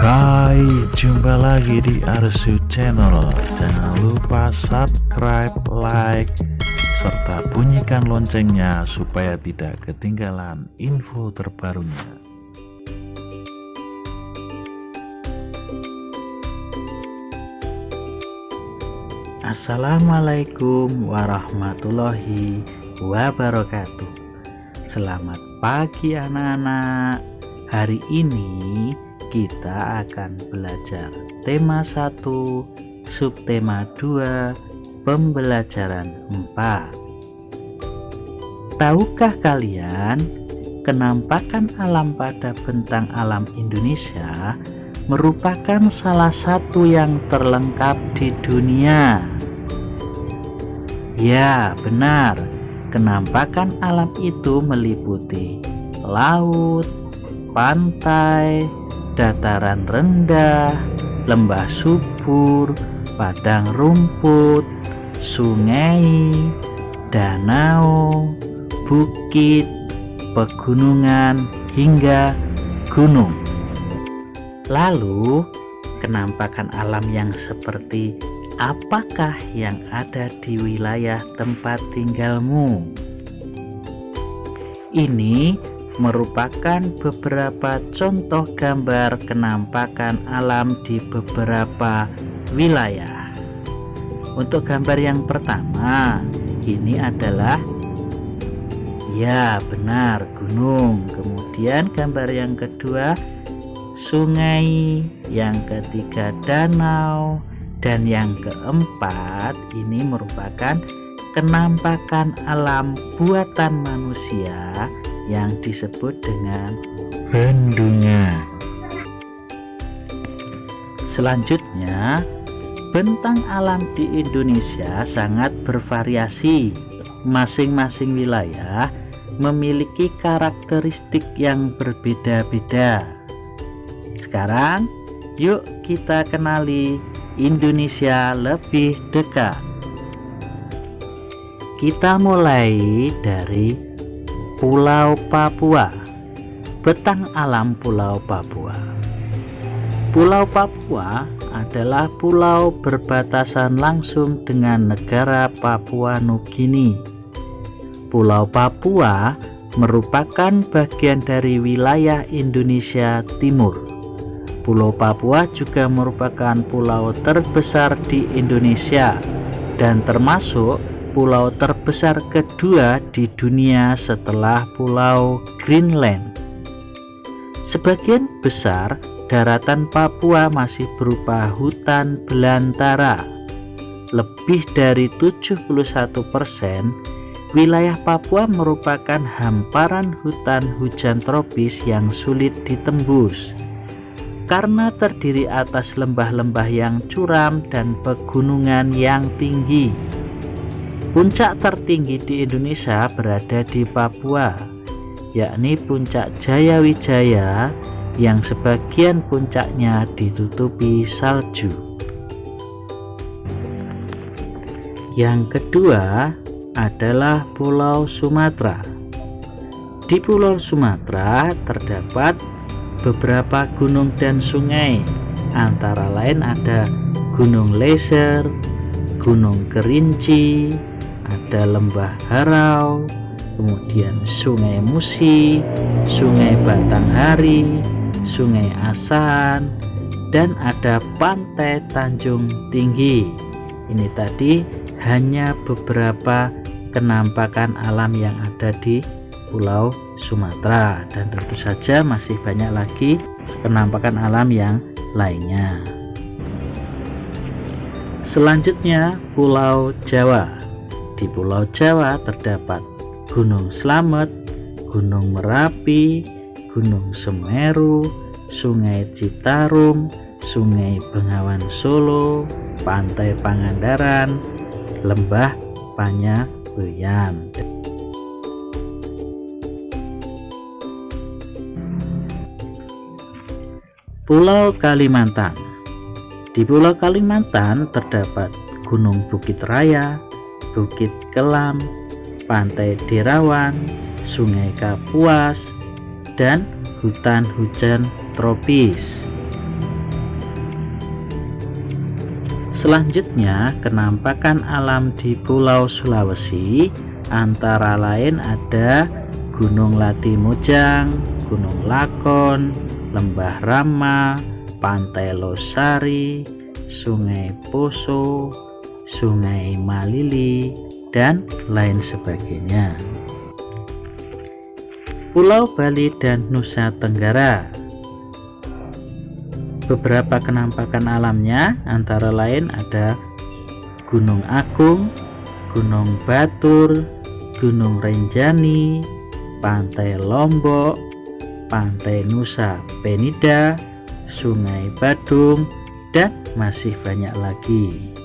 Hai, jumpa lagi di Arsu Channel. Jangan lupa subscribe, like, serta bunyikan loncengnya supaya tidak ketinggalan info terbarunya. Assalamualaikum warahmatullahi wabarakatuh. Selamat pagi anak-anak. Hari ini kita akan belajar tema 1, subtema 2, pembelajaran 4. Tahukah kalian, kenampakan alam pada bentang alam Indonesia merupakan salah satu yang terlengkap di dunia? Ya, benar. Kenampakan alam itu meliputi laut, pantai, dataran rendah, lembah subur, padang rumput, sungai, danau, bukit, pegunungan, hingga gunung. Lalu, kenampakan alam yang seperti apakah yang ada di wilayah tempat tinggalmu? Ini merupakan beberapa contoh gambar kenampakan alam di beberapa wilayah. Untuk gambar yang pertama, ini adalah, ya benar, gunung. Kemudian gambar yang kedua, sungai. Yang ketiga, danau. Dan yang keempat, ini merupakan kenampakan alam buatan manusia yang disebut dengan bendungan. Selanjutnya, bentang alam di Indonesia sangat bervariasi. Masing-masing wilayah memiliki karakteristik yang berbeda-beda. Sekarang, yuk kita kenali Indonesia lebih dekat. Kita mulai dari Pulau Papua. Bentang alam Pulau Papua. Pulau Papua adalah pulau berbatasan langsung dengan negara Papua Nugini. Pulau Papua merupakan bagian dari wilayah Indonesia Timur. Pulau Papua juga merupakan pulau terbesar di Indonesia dan termasuk pulau terbesar kedua di dunia setelah Pulau Greenland. Sebagian besar daratan Papua masih berupa hutan belantara. Lebih dari 71% wilayah Papua merupakan hamparan hutan hujan tropis yang sulit ditembus karena terdiri atas lembah-lembah yang curam dan pegunungan yang tinggi. Puncak tertinggi di Indonesia berada di Papua, yakni Puncak Jayawijaya yang sebagian puncaknya ditutupi salju. Yang kedua adalah Pulau Sumatera. Di Pulau Sumatera terdapat beberapa gunung dan sungai, antara lain ada Gunung Leser, Gunung Kerinci, ada Lembah Harau, kemudian Sungai Musi, Sungai Batanghari, Sungai Asahan, dan ada Pantai Tanjung Tinggi. Ini tadi hanya beberapa kenampakan alam yang ada di Pulau Sumatera, dan tentu saja masih banyak lagi penampakan alam yang lainnya. Selanjutnya, Pulau Jawa. Di Pulau Jawa terdapat Gunung Slamet, Gunung Merapi, Gunung Semeru, Sungai Citarum, Sungai Bengawan Solo, Pantai Pangandaran, Lembah Panyabeyan. Pulau Kalimantan. Di Pulau Kalimantan terdapat Gunung Bukit Raya, Bukit Kelam, Pantai Derawan, Sungai Kapuas, dan hutan hujan tropis. Selanjutnya, kenampakan alam di Pulau Sulawesi antara lain ada Gunung Latimojang, Gunung Lakon, Lembah Rama, Pantai Losari, Sungai Poso, Sungai Malili, dan lain sebagainya. Pulau Bali dan Nusa Tenggara. Beberapa kenampakan alamnya antara lain ada Gunung Agung, Gunung Batur, Gunung Renjani, Pantai Lombok, Pantai Nusa Penida, Sungai Badung, dan masih banyak lagi.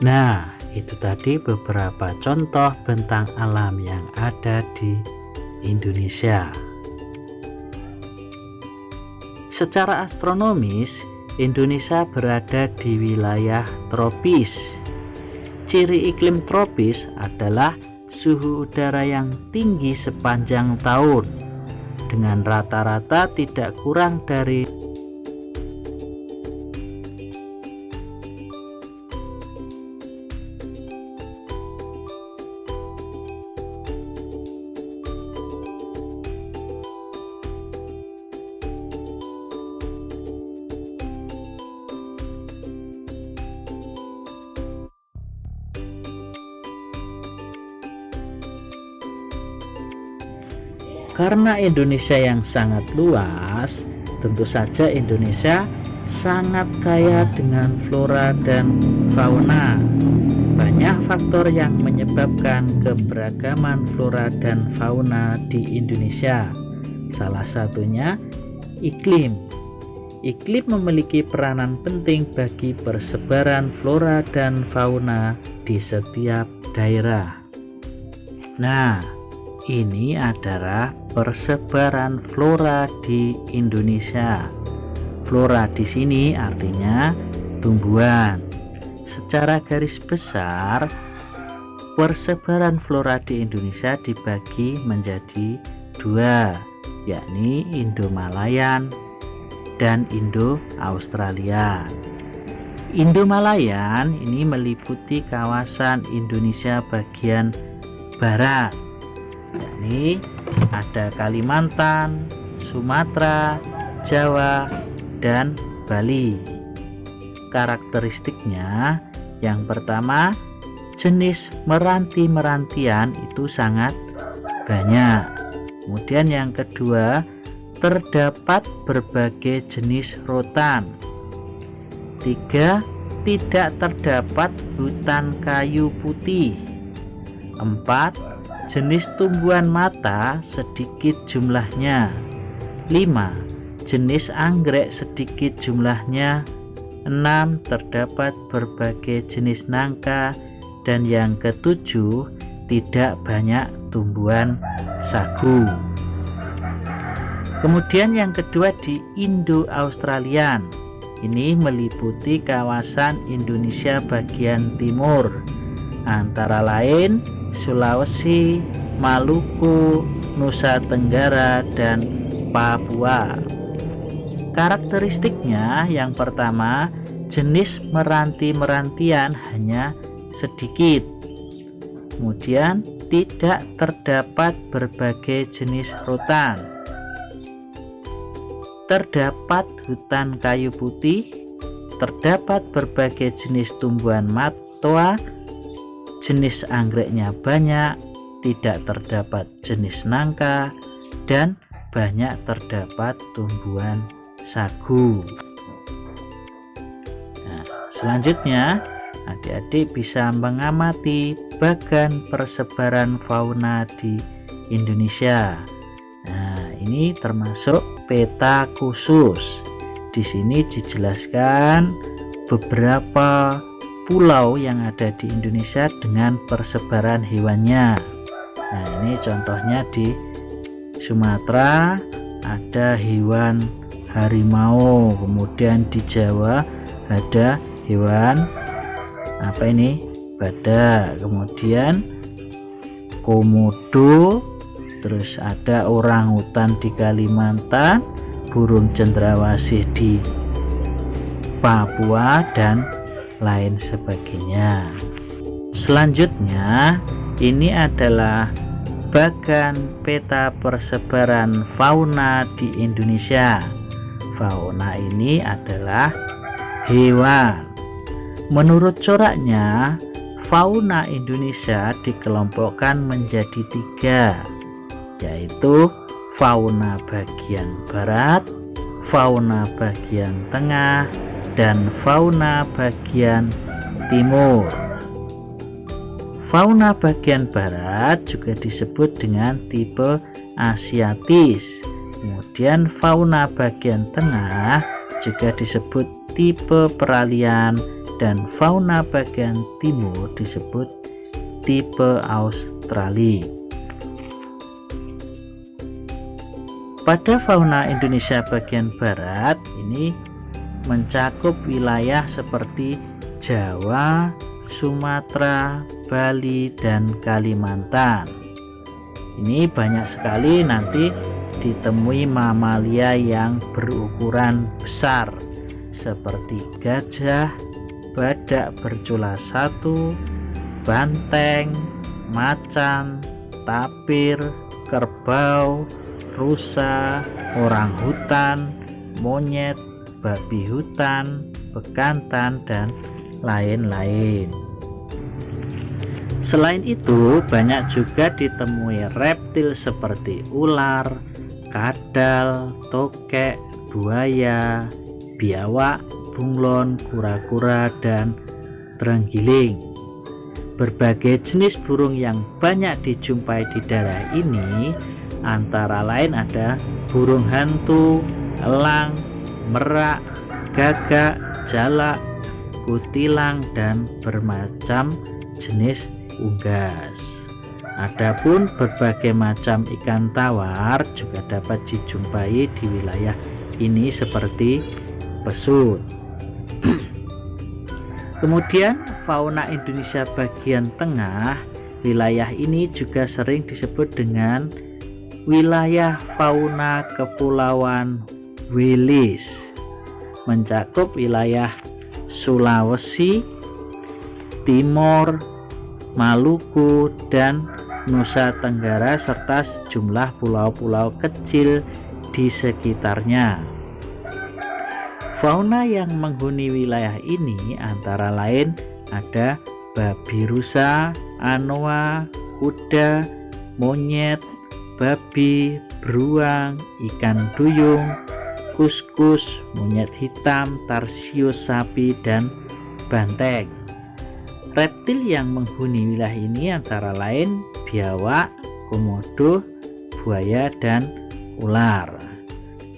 Nah, itu tadi beberapa contoh bentang alam yang ada di Indonesia. Secara astronomis, Indonesia berada di wilayah tropis. Ciri iklim tropis adalah suhu udara yang tinggi sepanjang tahun, dengan rata-rata tidak kurang dari Karena Indonesia yang sangat luas, tentu saja Indonesia sangat kaya dengan flora dan fauna. Banyak faktor yang menyebabkan keberagaman flora dan fauna di Indonesia. Salah satunya iklim. Iklim memiliki peranan penting bagi persebaran flora dan fauna di setiap daerah. Nah, ini adalah persebaran flora di Indonesia. Flora di sini artinya tumbuhan. Secara garis besar, persebaran flora di Indonesia dibagi menjadi dua, yakni Indo-Malayan dan Indo-Australia. Indo-Malayan ini meliputi kawasan Indonesia bagian barat, yakni ada Kalimantan, Sumatera, Jawa, dan Bali. Karakteristiknya, yang pertama, jenis meranti-merantian itu sangat banyak. Kemudian yang kedua, terdapat berbagai jenis rotan. 3, tidak terdapat hutan kayu putih. 4, jenis tumbuhan mata sedikit jumlahnya. 5, jenis anggrek sedikit jumlahnya. 6, terdapat berbagai jenis nangka. Dan yang ketujuh, tidak banyak tumbuhan sagu. Kemudian yang kedua di Indo-Australian. Ini meliputi kawasan Indonesia bagian timur, antara lain Sulawesi, Maluku, Nusa Tenggara, dan Papua. Karakteristiknya yang pertama, jenis meranti-merantian hanya sedikit. Kemudian tidak terdapat berbagai jenis rotan. Terdapat hutan kayu putih, terdapat berbagai jenis tumbuhan matoa, jenis anggreknya banyak, tidak terdapat jenis nangka, dan banyak terdapat tumbuhan sagu. Nah, selanjutnya adik-adik bisa mengamati bagan persebaran fauna di Indonesia. Nah, ini termasuk peta khusus. Di sini dijelaskan beberapa pulau yang ada di Indonesia dengan persebaran hewannya. Nah, ini contohnya di Sumatera ada hewan harimau, kemudian di Jawa ada hewan badak, kemudian komodo, terus ada orangutan di Kalimantan, burung cendrawasih di Papua, dan lain sebagainya. Selanjutnya ini adalah bagan peta persebaran fauna di Indonesia. Fauna ini adalah hewan. Menurut coraknya, fauna Indonesia dikelompokkan menjadi 3, yaitu fauna bagian barat, fauna bagian tengah, dan fauna bagian timur. Fauna bagian barat juga disebut dengan tipe asiatis. Kemudian fauna bagian tengah juga disebut tipe peralihan, dan fauna bagian timur disebut tipe Australia. Pada fauna Indonesia bagian barat ini mencakup wilayah seperti Jawa, Sumatera, Bali, dan Kalimantan. Ini banyak sekali nanti ditemui mamalia yang berukuran besar seperti gajah, badak bercula 1, banteng, macan, tapir, kerbau, rusa, orang hutan, monyet, babi hutan, bekantan, dan lain-lain. Selain itu, banyak juga ditemui reptil seperti ular, kadal, tokek, buaya, biawak, bunglon, kura-kura, dan terenggiling. Berbagai jenis burung yang banyak dijumpai di daerah ini antara lain ada burung hantu, elang, merak, gagak, jalak, kutilang, dan bermacam jenis unggas. Adapun berbagai macam ikan tawar juga dapat dijumpai di wilayah ini seperti pesut. Kemudian fauna Indonesia bagian tengah, wilayah ini juga sering disebut dengan wilayah fauna Kepulauan Wilis, mencakup wilayah Sulawesi, Timor, Maluku, dan Nusa Tenggara serta sejumlah pulau-pulau kecil di sekitarnya. Fauna yang menghuni wilayah ini antara lain ada babi rusa, anoa, kuda, monyet, babi, beruang, ikan duyung, kuskus, monyet hitam, tarsius sapi, dan banteng. Reptil yang menghuni wilayah ini antara lain biawak, komodo, buaya, dan ular.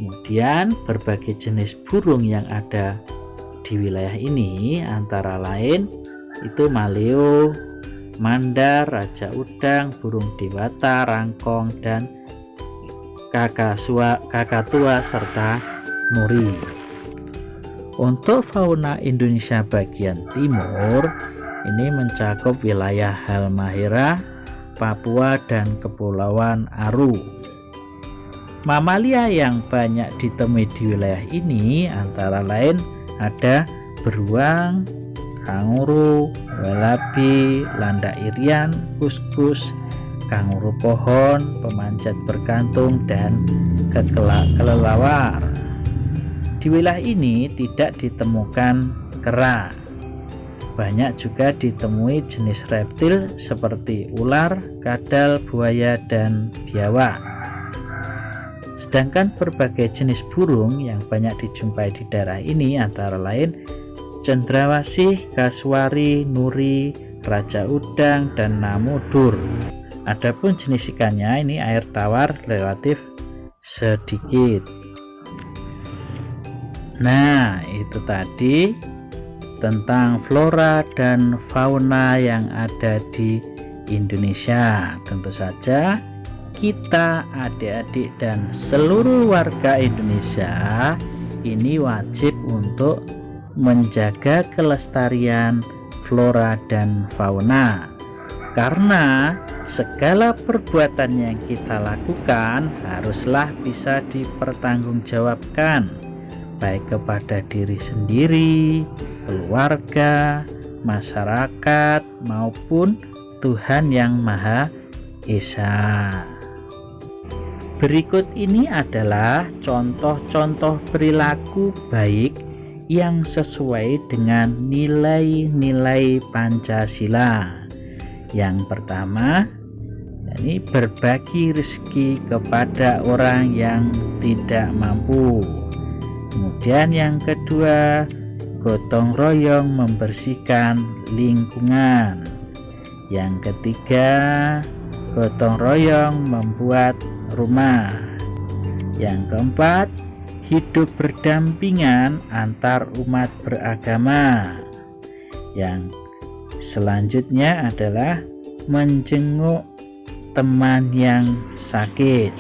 Kemudian berbagai jenis burung yang ada di wilayah ini antara lain itu maleo, mandar, raja udang, burung dewata, rangkong, dan kakatua serta nuri. Untuk fauna Indonesia bagian timur ini mencakup wilayah Halmahera, Papua, dan Kepulauan Aru. Mamalia yang banyak ditemui di wilayah ini antara lain ada beruang, kanguru, walabi, landak irian, kuskus, kanguru pohon, pemanjat berkantung, dan kelelawar. Di wilayah ini tidak ditemukan kera. Banyak juga ditemui jenis reptil seperti ular, kadal, buaya, dan biawak. Sedangkan berbagai jenis burung yang banyak dijumpai di daerah ini antara lain cendrawasih, kasuari, nuri, raja udang, dan namudur. Adapun jenis ikannya ini air tawar relatif sedikit. Nah, itu tadi tentang flora dan fauna yang ada di Indonesia. Tentu saja kita, adik-adik, dan seluruh warga Indonesia ini wajib untuk menjaga kelestarian flora dan fauna, karena segala perbuatan yang kita lakukan haruslah bisa dipertanggungjawabkan baik kepada diri sendiri, keluarga, masyarakat, maupun Tuhan Yang Maha Esa. Berikut ini adalah contoh-contoh perilaku baik yang sesuai dengan nilai-nilai Pancasila. Yang pertama, yakni berbagi rezeki kepada orang yang tidak mampu. Kemudian yang kedua, gotong royong membersihkan lingkungan. Yang ketiga, gotong royong membuat rumah. Yang keempat, hidup berdampingan antar umat beragama. Yang selanjutnya adalah menjenguk teman yang sakit.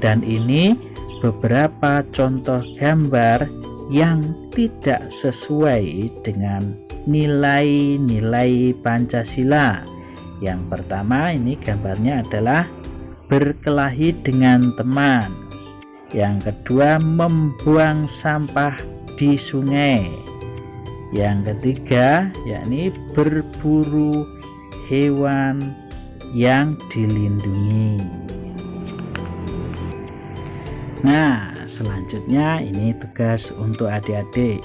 Dan ini beberapa contoh gambar yang tidak sesuai dengan nilai-nilai Pancasila. Yang pertama, ini gambarnya adalah berkelahi dengan teman. Yang kedua, membuang sampah di sungai. Yang ketiga, yakni berburu hewan yang dilindungi. Nah, selanjutnya ini tugas untuk adik-adik.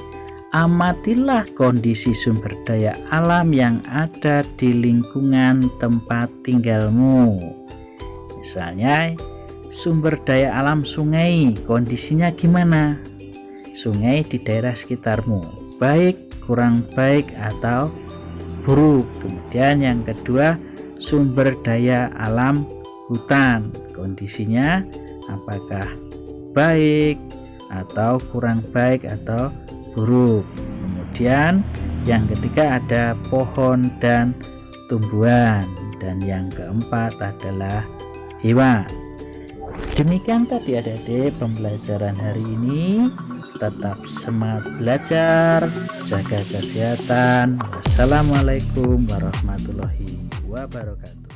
Amatilah kondisi sumber daya alam yang ada di lingkungan tempat tinggalmu. Misalnya, sumber daya alam sungai, kondisinya gimana? Sungai di daerah sekitarmu, baik, kurang baik, atau buruk. Kemudian yang kedua, sumber daya alam hutan, kondisinya apakah baik atau kurang baik atau buruk. Kemudian yang ketiga ada pohon dan tumbuhan, dan yang keempat adalah hewan. Demikian tadi adik-adik pembelajaran hari ini. Tetap semangat belajar, jaga kesehatan. Wassalamualaikum warahmatullahi wabarakatuh.